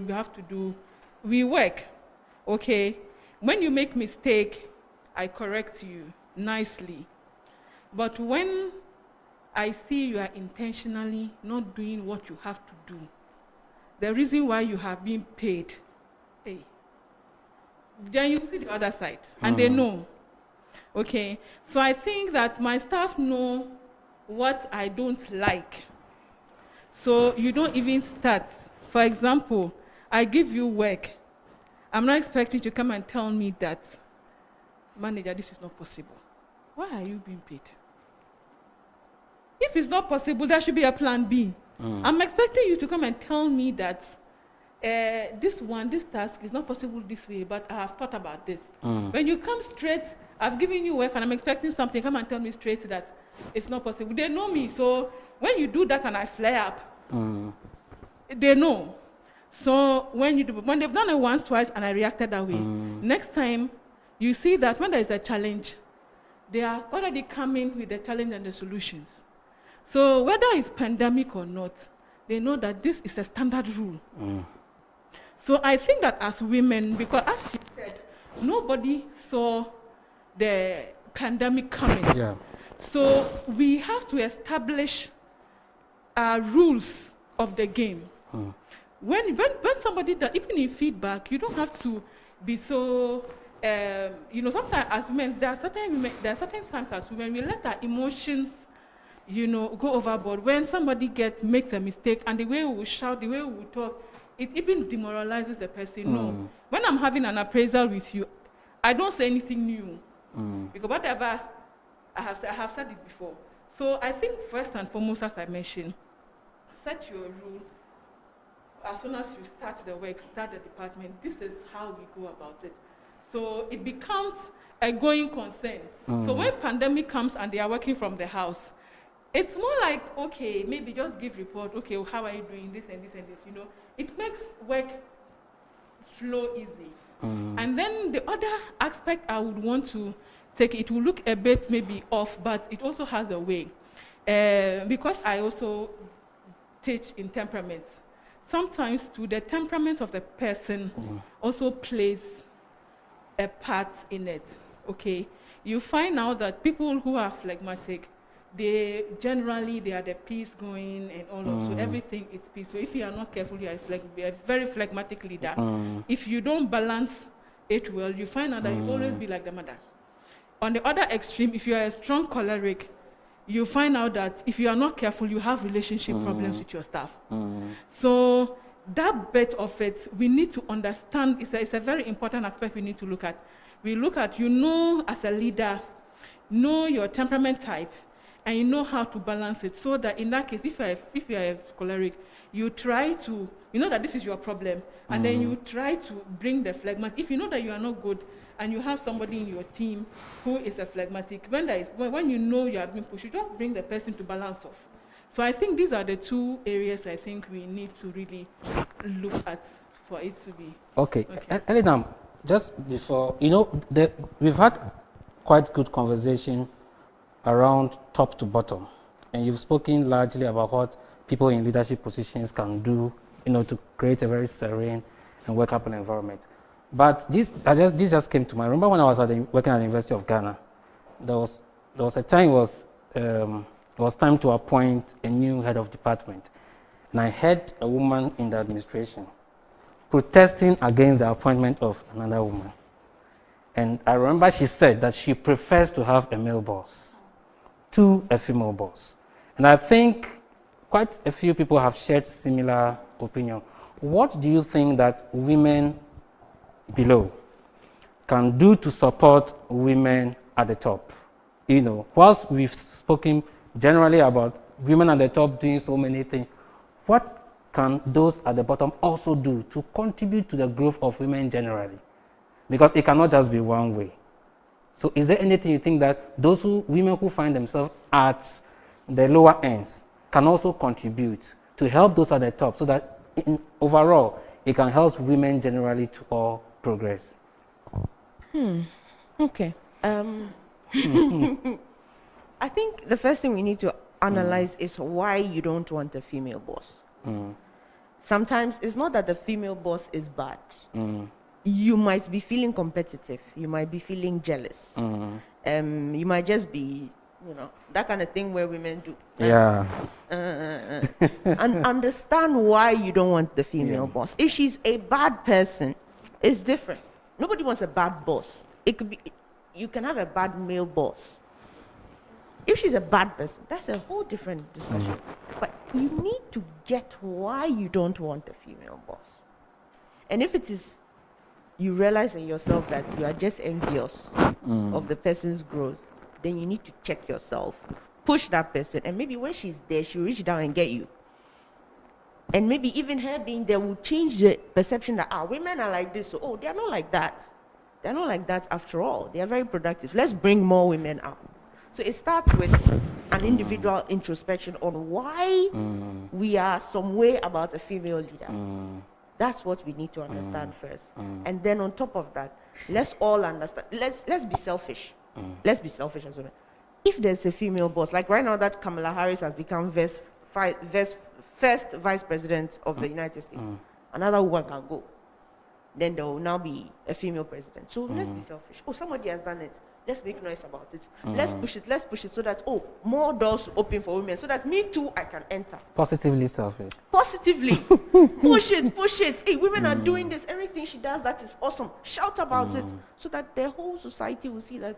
we have to do, we work, okay? When you make mistake, I correct you nicely. But when I see you are intentionally not doing what you have to do, the reason why you have been paid, hey, then you see the other side, and they know. Okay, so I think that my staff know what I don't like. So you don't even start. For example, I give you work. I'm not expecting you to come and tell me that, manager, this is not possible. Why are you being paid? If it's not possible, there should be a plan B. I'm expecting you to come and tell me that this task is not possible this way, but I have thought about this. When you come straight, I've given you work and I'm expecting something, come and tell me straight that it's not possible. They know me, so when you do that and I flare up, they know. So when they've done it once, twice, and I reacted that way, next time, you see that when there is a challenge, they are already coming with the challenge and the solutions. So whether it's pandemic or not, they know that this is a standard rule. So I think that as women, because as she said, nobody saw the pandemic coming. Yeah. So we have to establish rules of the game. When somebody does, even in feedback, you don't have to be so, sometimes as women, there are certain times as women, we let our emotions, go overboard. When somebody makes a mistake, and the way we shout, the way we talk, it even demoralizes the person. No. When I'm having an appraisal with you, I don't say anything new. Because whatever I have said it before. So I think first and foremost, as I mentioned, set your rule. As soon as you start the work, start the department, this is how we go about it. So it becomes a going concern. So when pandemic comes and they are working from the house, it's more like, okay, maybe just give report, okay, well, how are you doing this and this and this, It makes work flow easy. And then the other aspect I would want to take, it will look a bit maybe off, but it also has a way. Because I also teach in temperament. Sometimes to the temperament of the person also plays a part in it, okay? You find out that people who are phlegmatic, they are the peace going and all of, so everything is peace. So if you are not careful, you are a very phlegmatic leader. If you don't balance it well, you find out that you always be like the mother. On the other extreme, if you are a strong choleric, you find out that if you are not careful, you have relationship problems with your staff. So that bit of it, we need to understand, it's a very important aspect we need to look at. We look at, as a leader, know your temperament type, and you know how to balance it, so that in that case, if you are a choleric, you try to, that this is your problem, and then you try to bring the phlegmatic. If you know that you are not good, and you have somebody in your team who is a phlegmatic, when you know you have been pushed, you just bring the person to balance off. So I think these are the two areas I think we need to really look at for it to be. Okay. Elinam, just before, we've had quite good conversation around top to bottom, and you've spoken largely about what people in leadership positions can do, to create a very serene and workable environment. But this just came to mind. Remember when I was working at the University of Ghana, there was a time it was time to appoint a new head of department, and I heard a woman in the administration protesting against the appointment of another woman. And I remember she said that she prefers to have a male boss to a female boss. And I think quite a few people have shared similar opinion. What do you think that women below can do to support women at the top? Whilst we've spoken generally about women at the top doing so many things, what can those at the bottom also do to contribute to the growth of women generally? Because it cannot just be one way. So is there anything you think that women who find themselves at the lower ends can also contribute to help those at the top, so that overall it can help women generally to all progress? Okay. I think the first thing we need to analyze is why you don't want a female boss. sometimes it's not that the female boss is bad. You might be feeling competitive. You might be feeling jealous. You might just be, that kind of thing where women do. Yeah. And understand why you don't want the female boss. If she's a bad person, it's different. Nobody wants a bad boss. It could be, you can have a bad male boss. If she's a bad person, that's a whole different discussion. But you need to get why you don't want a female boss. And if it is, you realize in yourself that you are just envious of the person's growth, then you need to check yourself, push that person, and maybe when she's there, she'll reach down and get you. And maybe even her being there will change the perception that, women are like this, so, they're not like that. They're not like that after all. They are very productive. Let's bring more women out. So it starts with an individual introspection on why we are some way about a female leader. That's what we need to understand first. And then on top of that, let's all understand, let's be selfish. Let's be selfish as well. If there's a female boss, like right now that Kamala Harris has become first vice president of the United States, another one can go. Then there will now be a female president. So let's be selfish. Somebody has done it. Let's make noise about it. Let's push it so that, more doors open for women, so that me too, I can enter. Positively selfish. Positively. Push it. Hey, women are doing this. Everything she does, that is awesome. Shout about it, so that the whole society will see that,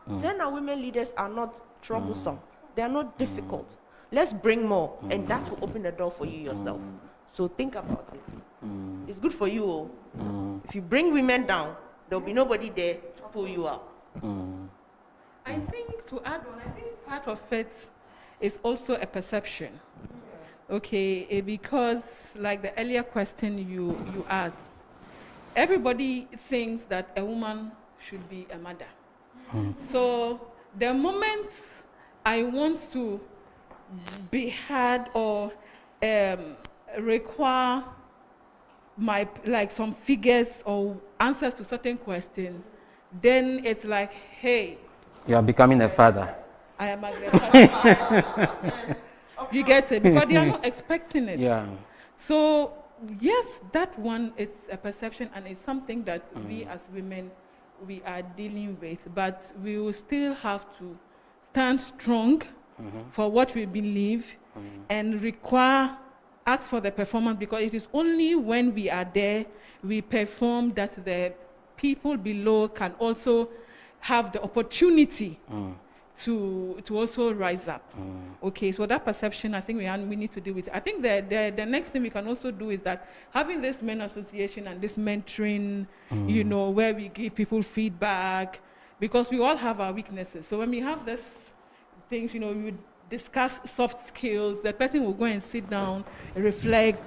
then our women leaders are not troublesome. They are not difficult. Let's bring more, and that will open the door for you yourself. So think about it. It's good for you. If you bring women down, there will be nobody there to pull you up. I think to add on, I think part of it is also a perception. Okay, because like the earlier question you asked, everybody thinks that a woman should be a mother. So the moment I want to be heard or require some figures or answers to certain questions, then it's like, hey, you are becoming a father. I am a You get it? Because they are not expecting it. Yeah. So yes, that one is a perception, and it's something that we as women we are dealing with, but we will still have to stand strong for what we believe and ask for the performance, because it is only when we are there we perform that the people below can also have the opportunity to also rise up. Okay, so that perception, I think we need to deal with. I think the next thing we can also do is that having this men association and this mentoring, where we give people feedback, because we all have our weaknesses. So when we have these things, we discuss soft skills, the person will go and sit down, reflect,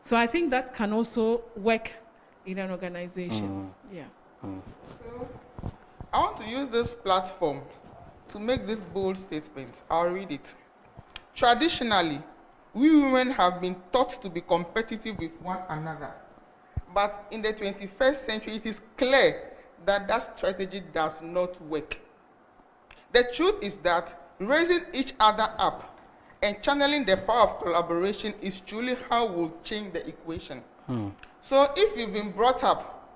So I think that can also work in an organization. So I want to use this platform to make this bold statement. I'll read it. Traditionally, we women have been taught to be competitive with one another. But in the 21st century, it is clear that that strategy does not work. The truth is that raising each other up and channeling the power of collaboration is truly how we'll change the equation. So if you've been brought up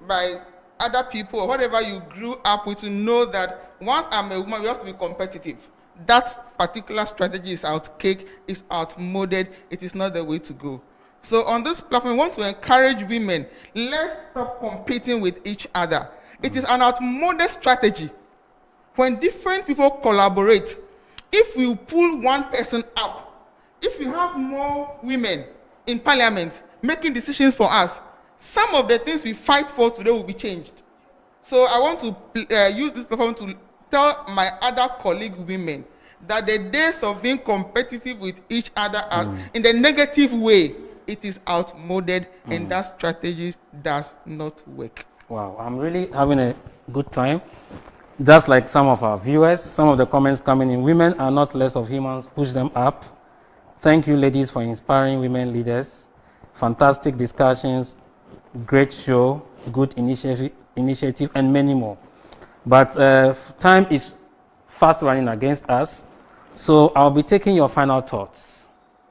by other people or whatever you grew up with, to know that once I'm a woman, we have to be competitive. That particular strategy is outcake, is outmoded, it is not the way to go. So on this platform, we want to encourage women, let's stop competing with each other. It is an outmoded strategy. When different people collaborate, if we pull one person up, if you have more women in parliament making decisions for us, some of the things we fight for today will be changed. So I want to use this platform to tell my other colleague women that the days of being competitive with each other in the negative way, it is outmoded, and that strategy does not work. Wow, I'm really having a good time. Just like some of our viewers, some of the comments coming in, women are not less of humans, push them up. Thank you, ladies, for inspiring women leaders. Fantastic discussions, great show, good initiative, and many more. But time is fast running against us, so I'll be taking your final thoughts,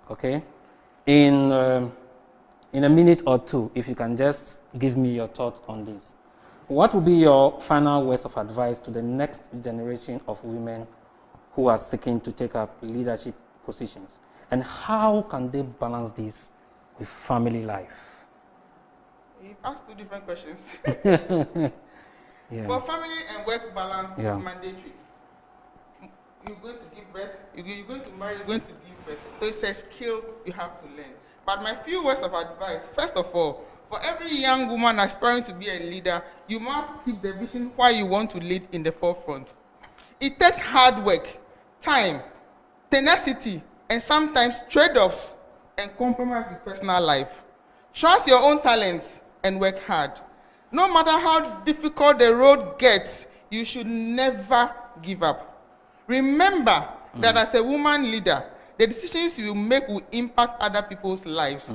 okay? in a minute or two, if you can just give me your thoughts on this. What would be your final words of advice to the next generation of women who are seeking to take up leadership positions? And how can they balance this with family life? You asked two different questions. Yeah. Well, family and work balance Yeah. is mandatory. You're going to give birth, you're going to marry, you're going to give birth. So it's a skill you have to learn. But my few words of advice, first of all, for every young woman aspiring to be a leader, you must keep the vision why you want to lead in the forefront. It takes hard work, time, tenacity, and sometimes trade-offs and compromise with personal life. Trust your own talents and work hard. No matter how difficult the road gets, you should never give up. Remember that as a woman leader, the decisions you make will impact other people's lives.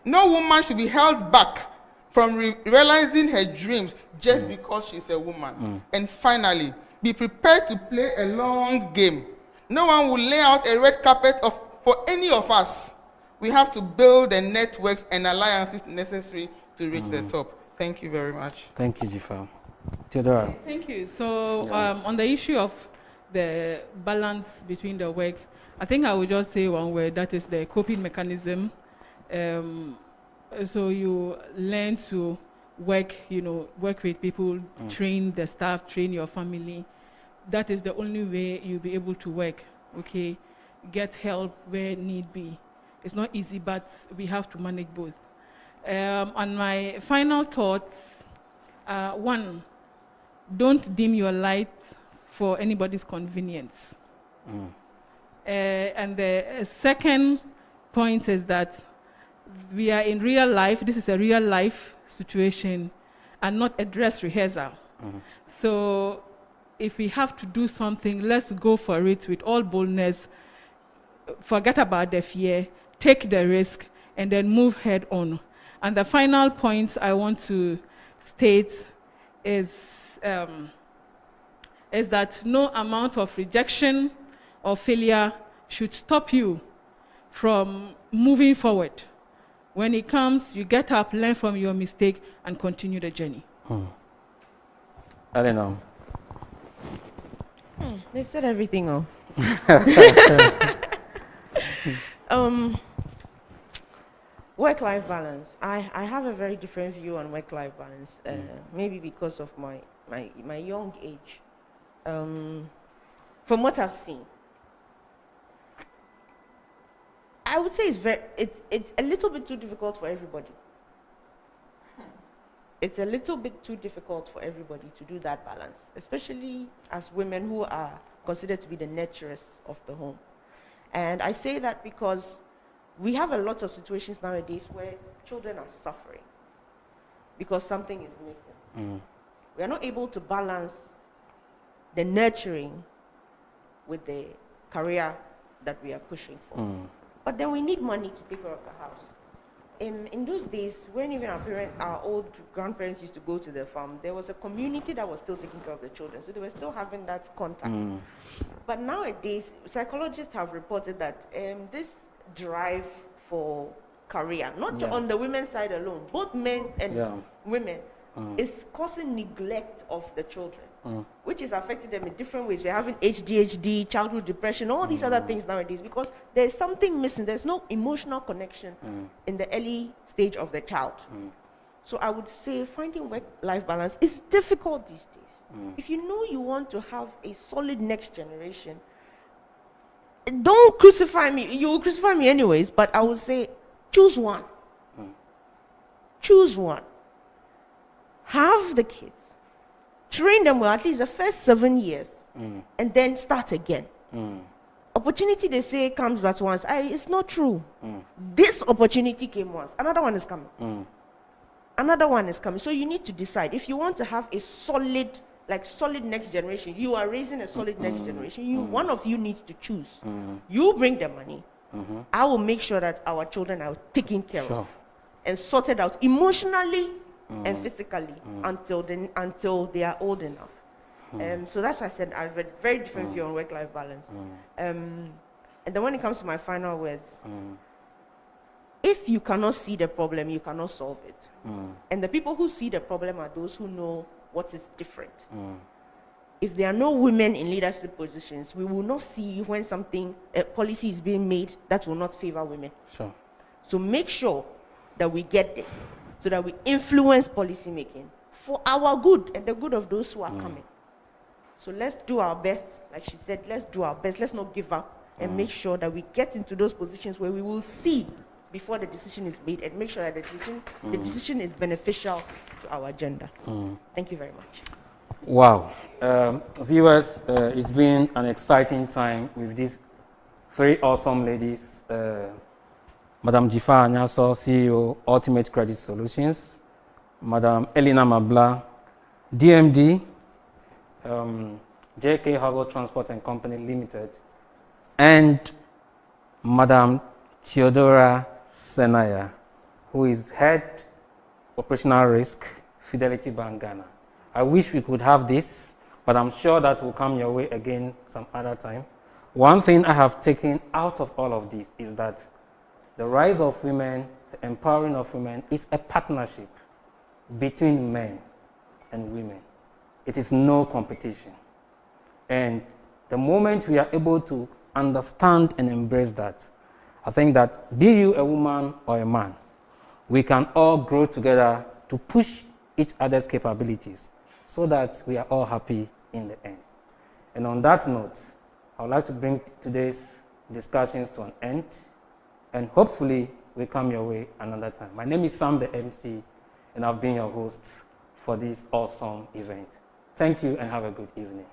No woman should be held back from realizing her dreams just because she's a woman. And finally, be prepared to play a long game. No one will lay out a red carpet for any of us. We have to build the networks and alliances necessary to reach the top. Thank you very much. Thank you, Jifa. Theodora. Thank you. So on the issue of the balance between the work, I think I would just say one word, that is the coping mechanism. So you learn to work with people, train the staff, train your family. That is the only way you'll be able to work, okay? Get help where need be. It's not easy, but we have to manage both. And my final thoughts, one, don't dim your light for anybody's convenience. And the second point is that we are in real life. This is a real life situation and not a dress rehearsal. So if we have to do something, let's go for it with all boldness. Forget about the fear, take the risk, and then move head on. And the final point I want to state is that no amount of rejection or failure should stop you from moving forward. When it comes, you get up, learn from your mistake, and continue the journey. I don't know. They've said everything. Work-life balance. I have a very different view on work-life balance. Maybe because of my young age. From what I've seen, I would say it's a little bit too difficult for everybody. It's a little bit too difficult for everybody to do that balance, especially as women who are considered to be the nurturers of the home. And I say that because we have a lot of situations nowadays where children are suffering because something is missing. We are not able to balance the nurturing with the career that we are pushing for. But then we need money to take care of the house. In those days, when even our old grandparents used to go to the farm, there was a community that was still taking care of the children, so they were still having that contact. But nowadays, psychologists have reported that this drive for career, not on the women's side alone, both men and women, is causing neglect of the children, which is affecting them in different ways. We're having ADHD, childhood depression, all these other things nowadays because there's something missing. There's no emotional connection in the early stage of the child. So I would say finding work-life balance is difficult these days. If you know you want to have a solid next generation, don't crucify me. You will crucify me anyways, but I would say choose one. Choose one. Have the kids. Train them well, at least the first 7 years, and then start again. Opportunity, they say, comes but once. It's not true. This opportunity came once. Another one is coming. Another one is coming. So you need to decide. If you want to have a solid next generation, you are raising a solid next generation, one of you needs to choose. You bring the money. I will make sure that our children are taken care of and sorted out emotionally and physically until they are old enough. So that's why I said I have a very different view on work-life balance. And then when it comes to my final words, if you cannot see the problem, you cannot solve it. And the people who see the problem are those who know what is different. If there are no women in leadership positions, we will not see when a policy is being made that will not favor women. Sure. So make sure that we get there, so that we influence policy making for our good and the good of those who are coming. So let's do our best. Like she said, let's do our best. Let's not give up and make sure that we get into those positions where we will see before the decision is made and make sure that the decision is beneficial to our agenda. Thank you very much. Wow. Viewers, it's been an exciting time with these very awesome ladies. Madam Jifa Anyaso, CEO, Ultimate Credit Solutions. Madam Elena Mabla, DMD, JK Hago Transport and Company Limited. And Madam Theodora Senaya, who is Head Operational Risk, Fidelity Bank Ghana. I wish we could have this, but I'm sure that will come your way again some other time. One thing I have taken out of all of this is that the rise of women, the empowering of women is a partnership between men and women. It is no competition. And the moment we are able to understand and embrace that, I think that be you a woman or a man, we can all grow together to push each other's capabilities so that we are all happy in the end. And on that note, I would like to bring today's discussions to an end, and hopefully we come your way another time. My name is Sam, the MC, and I've been your host for this awesome event. Thank you and have a good evening.